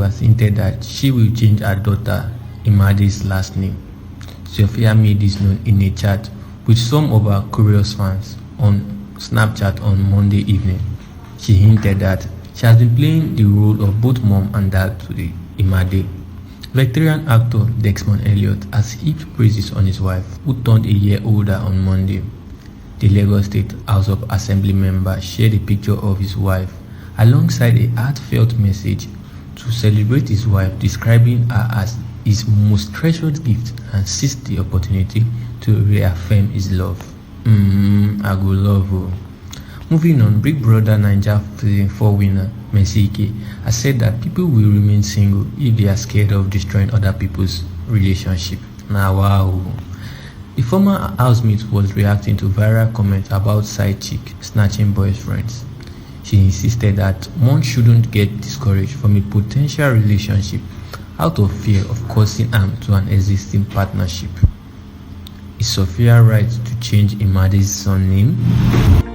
has hinted that she will change her daughter Imade's last name. Sophia made this known in a chat with some of her curious fans on Snapchat on Monday evening. She hinted that she has been playing the role of both mom and dad to the Imade. Veteran actor Desmond Elliott has heaped praises on his wife, who turned a year older on Monday. The Lagos State House of Assembly member shared a picture of his wife alongside a heartfelt message to celebrate his wife, describing her as his most treasured gift, and seized the opportunity to reaffirm his love. I go love you. Moving on, Big Brother Naija Season 4 winner Mesike has said that people will remain single if they are scared of destroying other people's relationship. Now wow. The former housemate was reacting to viral comments about side chick snatching boyfriends. She insisted that one shouldn't get discouraged from a potential relationship out of fear of causing harm to an existing partnership. Is Sophia right to change Imade's son name?